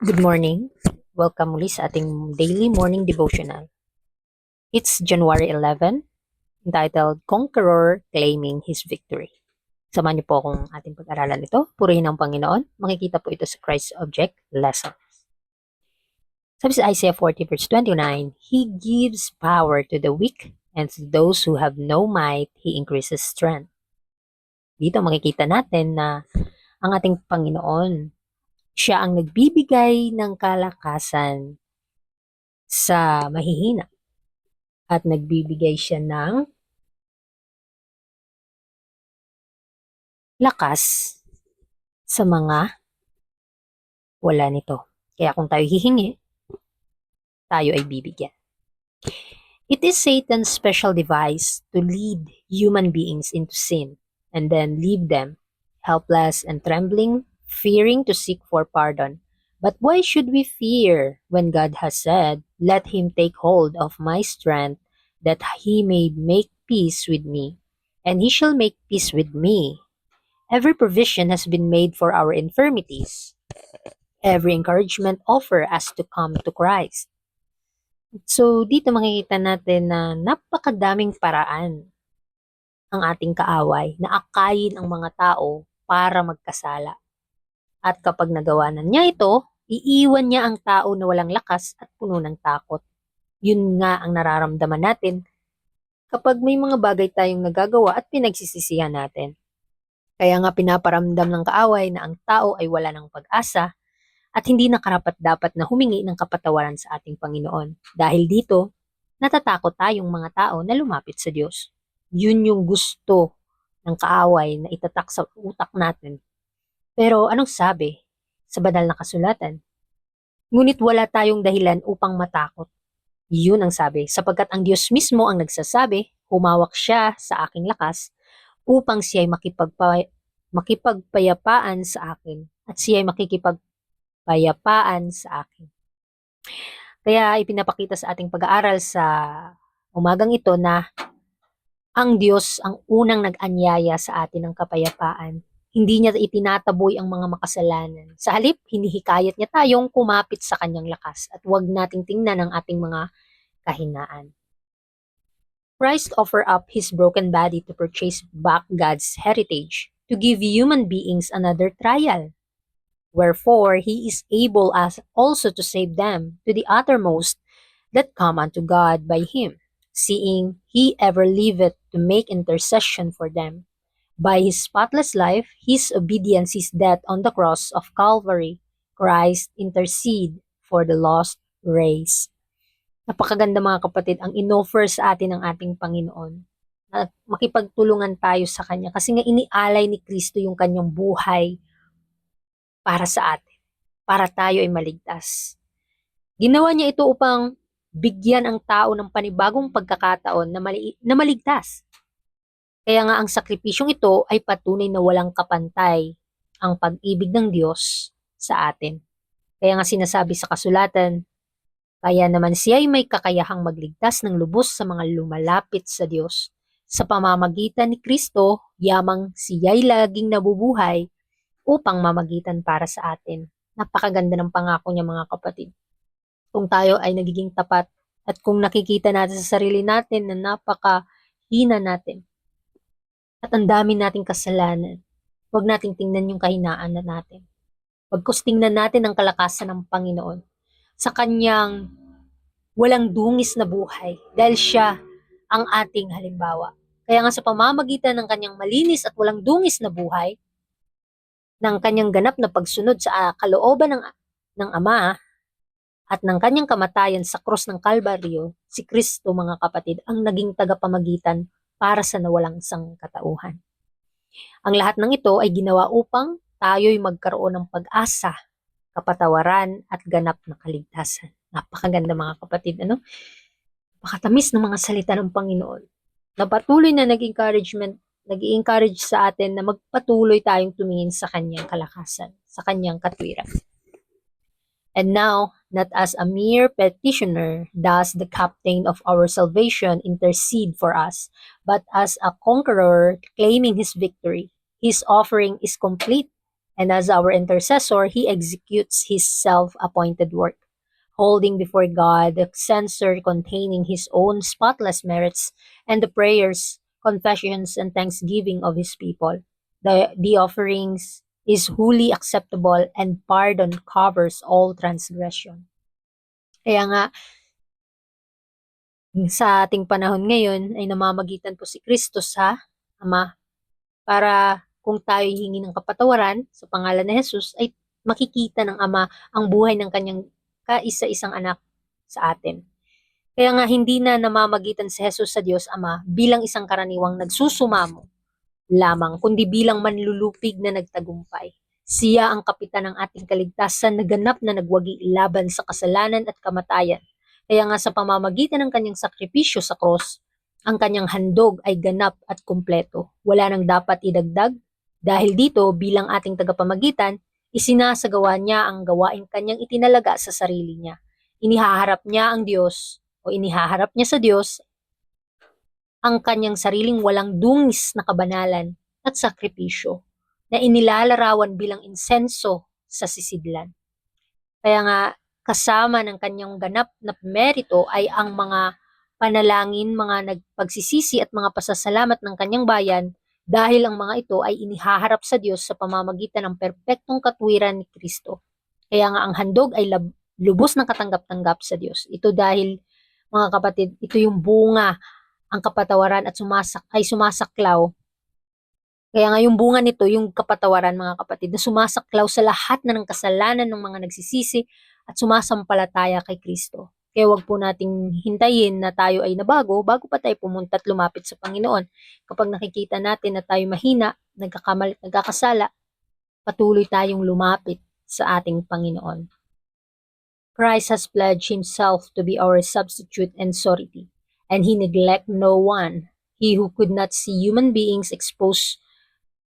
Good morning. Welcome muli sa ating daily morning devotional. It's January 11, entitled Conqueror Claiming His Victory. Samahan niyo po akong ating pag-aralan ito. Purihin ang Panginoon. Makikita po ito sa Christ Object Lesson. Sabi sa Isaiah 40 verse 29, He gives power to the weak, and to those who have no might, He increases strength. Dito makikita natin na ang ating Panginoon, siya ang nagbibigay ng kalakasan sa mahihina at nagbibigay siya ng lakas sa mga wala nito. Kaya kung tayo hihingi, tayo ay bibigyan. It is Satan's special device to lead human beings into sin and then leave them helpless and trembling, fearing to seek for pardon. But why should we fear when God has said, "Let him take hold of my strength, that he may make peace with me, and he shall make peace with me." Every provision has been made for our infirmities. Every encouragement offer us to come to Christ. So, dito makikita natin na napakadaming paraan ang ating kaaway na akayin ang mga tao para magkasala. At kapag nagawa na niya ito, iiwan niya ang tao na walang lakas at puno ng takot. Yun nga ang nararamdaman natin kapag may mga bagay tayong nagagawa at pinagsisisihan natin. Kaya nga pinaparamdam ng kaaway na ang tao ay wala ng pag-asa at hindi na karapat-dapat na humingi ng kapatawaran sa ating Panginoon. Dahil dito, natatakot tayong mga tao na lumapit sa Diyos. Yun yung gusto ng kaaway na itatak sa utak natin. Pero anong sabi sa banal na kasulatan? Ngunit wala tayong dahilan upang matakot. Yun ang sabi, sapagkat ang Diyos mismo ang nagsasabi, humawak siya sa aking lakas upang siya ay makipagpayapaan sa akin at siya ay makikipagpayapaan sa akin. Kaya ipinapakita sa ating pag-aaral sa umagang ito na ang Diyos ang unang nag-anyaya sa atin ng kapayapaan. Hindi niya itinataboy ang mga makasalanan. Sa halip, hinihikayat niya tayong kumapit sa kanyang lakas at huwag nating tingnan ang ating mga kahinaan. Christ offered up his broken body to purchase back God's heritage, to give human beings another trial. Wherefore, he is able as also to save them to the uttermost that come unto God by him, seeing he ever liveth to make intercession for them. By his spotless life, his obedience, his death on the cross of Calvary, Christ intercede for the lost race. Napakaganda mga kapatid ang inoffer sa atin ng ating Panginoon. Na makipagtulungan tayo sa Kanya kasi nga inialay ni Kristo yung Kanyang buhay para sa atin, para tayo ay maligtas. Ginawa niya ito upang bigyan ang tao ng panibagong pagkakataon na maligtas. Kaya nga ang sakripisyong ito ay patunay na walang kapantay ang pag-ibig ng Diyos sa atin. Kaya nga sinasabi sa kasulatan, kaya naman siya ay may kakayahang magligtas ng lubos sa mga lumalapit sa Diyos. Sa pamamagitan ni Kristo, yamang siya ay laging nabubuhay upang mamagitan para sa atin. Napakaganda ng pangako niya mga kapatid. Kung tayo ay nagiging tapat at kung nakikita natin sa sarili natin na napakahina natin, at ang dami nating kasalanan, huwag nating tingnan yung kahinaan na natin. Pagkus tingnan natin ang kalakasan ng Panginoon sa kanyang walang dungis na buhay dahil siya ang ating halimbawa. Kaya nga sa pamamagitan ng kanyang malinis at walang dungis na buhay, ng kanyang ganap na pagsunod sa kalooban ng Ama at ng kanyang kamatayan sa krus ng Kalbaryo, si Kristo mga kapatid ang naging tagapamagitan para sa nawalang sangkatauhan. Ang lahat ng ito ay ginawa upang tayo'y magkaroon ng pag-asa, kapatawaran at ganap na kaligtasan. Napakaganda mga kapatid, ano? Napakatamis ng mga salita ng Panginoon. Na patuloy na nag-i-encourage sa atin na magpatuloy tayong tumingin sa kanyang kalakasan, sa kanyang katwiran. And now, not as a mere petitioner does the captain of our salvation intercede for us, but as a conqueror claiming his victory. His offering is complete. And as our intercessor, he executes his self-appointed work, holding before God the censer containing his own spotless merits and the prayers, confessions, and thanksgiving of his people. The offerings is wholly acceptable and pardon covers all transgression. Kaya nga, sa ating panahon ngayon ay namamagitan po si Kristo sa Ama para kung tayo hingi ng kapatawaran sa pangalan ni Jesus ay makikita ng Ama ang buhay ng kanyang kaisa-isang anak sa atin. Kaya nga hindi na namamagitan si Jesus sa Diyos Ama bilang isang karaniwang nagsusumamo lamang, kundi bilang manlulupig na nagtagumpay. Siya ang kapitan ng ating kaligtasan na ganap na nagwagi laban sa kasalanan at kamatayan. Kaya nga sa pamamagitan ng kanyang sakripisyo sa cross, ang kanyang handog ay ganap at kumpleto. Wala nang dapat idagdag. Dahil dito, bilang ating tagapamagitan, isinasagawa niya ang gawain kanyang itinalaga sa sarili niya. Inihaharap niya ang Diyos o inihaharap niya sa Diyos ang kanyang sariling walang dungis na kabanalan at sakripisyo na inilalarawan bilang insenso sa sisidlan. Kaya nga, kasama ng kanyang ganap na merito ay ang mga panalangin, mga nagpagsisisi at mga pasasalamat ng kanyang bayan dahil ang mga ito ay inihaharap sa Diyos sa pamamagitan ng perpektong katwiran ni Kristo. Kaya nga ang handog ay lubos ng katanggap-tanggap sa Diyos. Ito dahil, mga kapatid, ito yung bunga, ang kapatawaran at sumasaklaw. Kaya nga yung bunga nito, yung kapatawaran, mga kapatid, na sumasaklaw sa lahat na ng kasalanan ng mga nagsisisi at sumasampalataya kay Kristo. Kaya wag po nating hintayin na tayo ay nabago bago pa tayo pumunta at lumapit sa Panginoon. Kapag nakikita natin na tayo mahina, nagkakamali at nagkakasala, patuloy tayong lumapit sa ating Panginoon. Christ has pledged himself to be our substitute and surety, and he neglect no one. He who could not see human beings exposed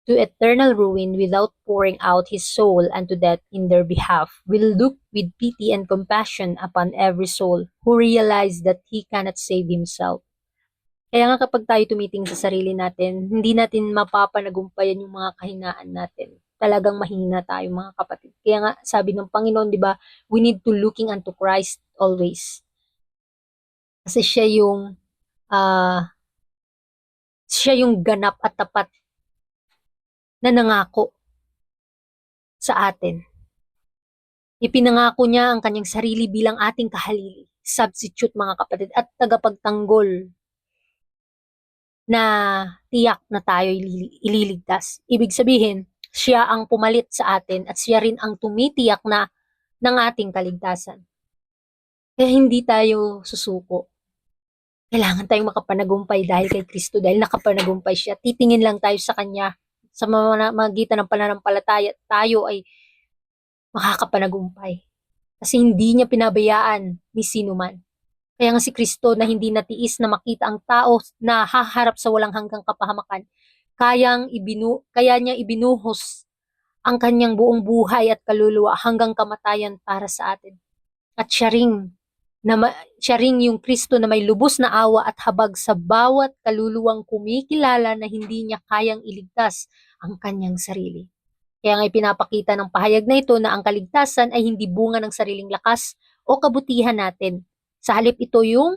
to eternal ruin without pouring out his soul unto death in their behalf, will look with pity and compassion upon every soul who realize that he cannot save himself. Kaya nga kapag tayo tumitingin sa sarili natin, hindi natin mapapanagumpayan yung mga kahinaan natin. Talagang mahina tayo, mga kapatid. Kaya nga sabi ng Panginoon, di ba, we need to looking unto Christ always. Kasi siya yung ganap at tapat na nangako sa atin. Ipinangako niya ang kanyang sarili bilang ating kahalili, substitute, mga kapatid, at tagapagtanggol na tiyak na tayo ililigtas. Ibig sabihin, siya ang pumalit sa atin at siya rin ang tumitiyak na ng ating kaligtasan. Kaya hindi tayo susuko. Kailangan tayong makapanagumpay dahil kay Kristo, dahil nakapanagumpay siya. Titingin lang tayo sa Kanya. Sa magitan ng pananampalataya, tayo ay makakapanagumpay. Kasi hindi niya pinabayaan ni sino man. Kaya nga si Kristo na hindi natiis na makita ang tao na haharap sa walang hanggang kapahamakan, kaya niya ibinuhos ang kanyang buong buhay at kaluluwa hanggang kamatayan para sa atin. At siya ring yung Kristo na may lubos na awa at habag sa bawat kaluluwang kumikilala na hindi niya kayang iligtas ang kanyang sarili. Kaya nga ipinapakita ng pahayag na ito na ang kaligtasan ay hindi bunga ng sariling lakas o kabutihan natin. Sa halip ito yung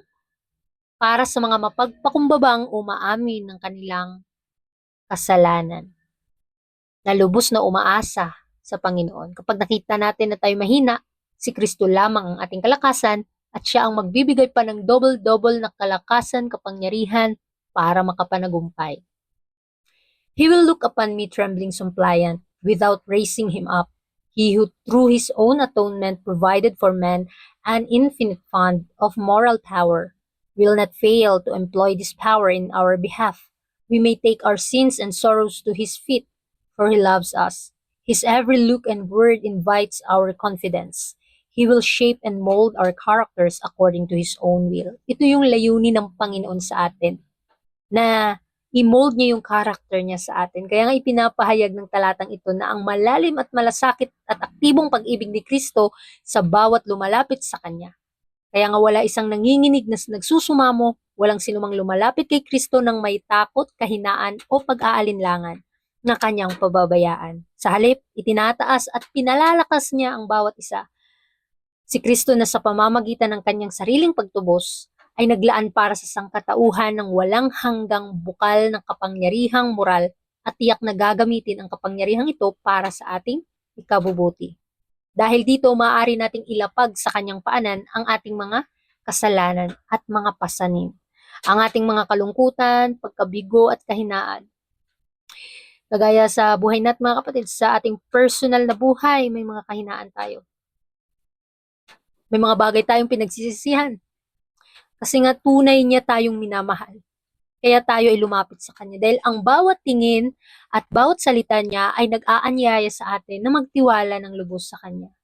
para sa mga mapagpakumbabang umaamin ng kanilang kasalanan, na lubos na umaasa sa Panginoon. Kapag nakita natin na tayo mahina, si Kristo lamang ang ating kalakasan at siya ang magbibigay pa ng double-double na kalakasan, kapangyarihan para makapanagumpay. He will look upon me trembling suppliant without raising him up. He who through his own atonement provided for man an infinite fund of moral power will not fail to employ this power in our behalf. We may take our sins and sorrows to his feet, for he loves us. His every look and word invites our confidence. He will shape and mold our characters according to his own will. Ito yung layunin ng Panginoon sa atin, na i-mold niya yung character niya sa atin. Kaya nga ipinapahayag ng talatang ito na ang malalim at malasakit at aktibong pag-ibig ni Kristo sa bawat lumalapit sa Kanya. Kaya nga wala isang nanginginig na nagsusumamo, walang sinumang lumalapit kay Kristo ng may takot, kahinaan o pag-aalinlangan. na kanyang pababayaan. Sa halip, itinataas at pinalalakas niya ang bawat isa. Si Kristo na sa pamamagitan ng kanyang sariling pagtubos ay naglaan para sa sangkatauhan ng walang hanggang bukal ng kapangyarihang moral at tiyak na gagamitin ang kapangyarihang ito para sa ating ikabubuti. Dahil dito, maaari nating ilapag sa kanyang paanan ang ating mga kasalanan at mga pasanin, ang ating mga kalungkutan, pagkabigo at kahinaan. Kagaya sa buhay natin mga kapatid, sa ating personal na buhay, may mga kahinaan tayo. May mga bagay tayong pinagsisisihan. Kasi nga tunay niya tayong minamahal. Kaya tayo ay lumapit sa Kanya. Dahil ang bawat tingin at bawat salita niya ay nag-aanyaya sa atin na magtiwala ng lubos sa Kanya.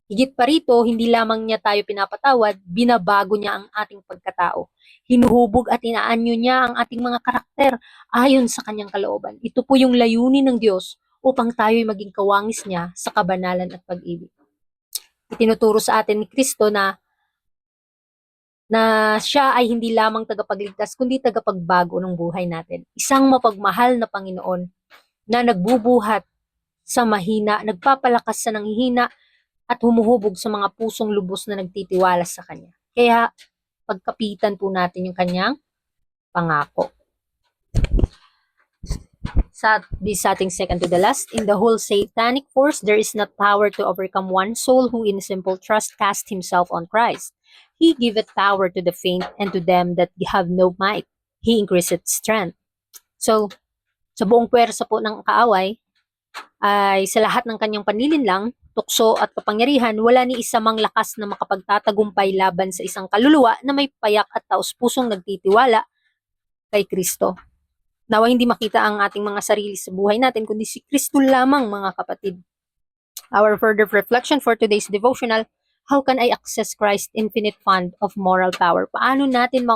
Higit pa rito, hindi lamang niya tayo pinapatawad, binabago niya ang ating pagkatao. Hinuhubog at inaanyo niya ang ating mga karakter ayon sa Kanyang kalooban. Ito po yung layunin ng Diyos upang tayo'y maging kawangis niya sa kabanalan at pag-ibig. Itinuturo sa atin ni Kristo na siya ay hindi lamang tagapagligtas, kundi tagapagbago ng buhay natin. Isang mapagmahal na Panginoon na nagbubuhat sa mahina, nagpapalakas sa nanghihina, at humuhubog sa mga pusong lubos na nagtitiwala sa Kanya. Kaya, pagkapitan po natin yung Kanyang pangako. Sa ating second to the last, in the whole satanic force, there is not power to overcome one soul who in simple trust cast himself on Christ. He giveth power to the faint, and to them that have no might, He increaseth strength. So, sa buong puwersa po ng kaaway, ay sa lahat ng kanyang panlilinlang, tukso at kapangyarihan, wala ni isa mang lakas na makapagtatagumpay laban sa isang kaluluwa na may payak at taos-pusong nagtitiwala kay Kristo. Nawa hindi makita ang ating mga sarili sa buhay natin, kundi si Kristo lamang, mga kapatid. Our further reflection for today's devotional: how can I access Christ's infinite fund of moral power? Paano natin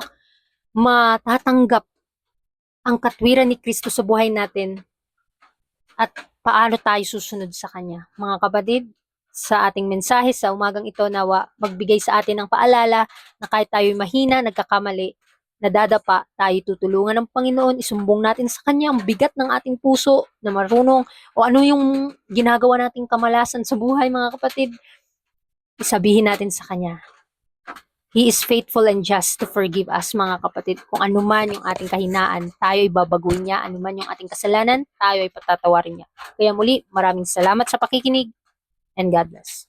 matatanggap ang katwiran ni Kristo sa buhay natin at paano tayo susunod sa Kanya? Mga kapatid, sa ating mensahe sa umagang ito, nawa magbigay sa atin ng paalala na kahit tayo'y mahina, nagkakamali, nadadapa, tayo tutulungan ng Panginoon, isumbong natin sa Kanya ang bigat ng ating puso na marunong o ano yung ginagawa nating kamalasan sa buhay, mga kapatid. Isabihin natin sa Kanya. He is faithful and just to forgive us, mga kapatid. Kung anuman yung ating kahinaan, tayo ay babaguhin niya. Anuman yung ating kasalanan, tayo ay patatawarin niya. Kaya muli, maraming salamat sa pakikinig, and God bless.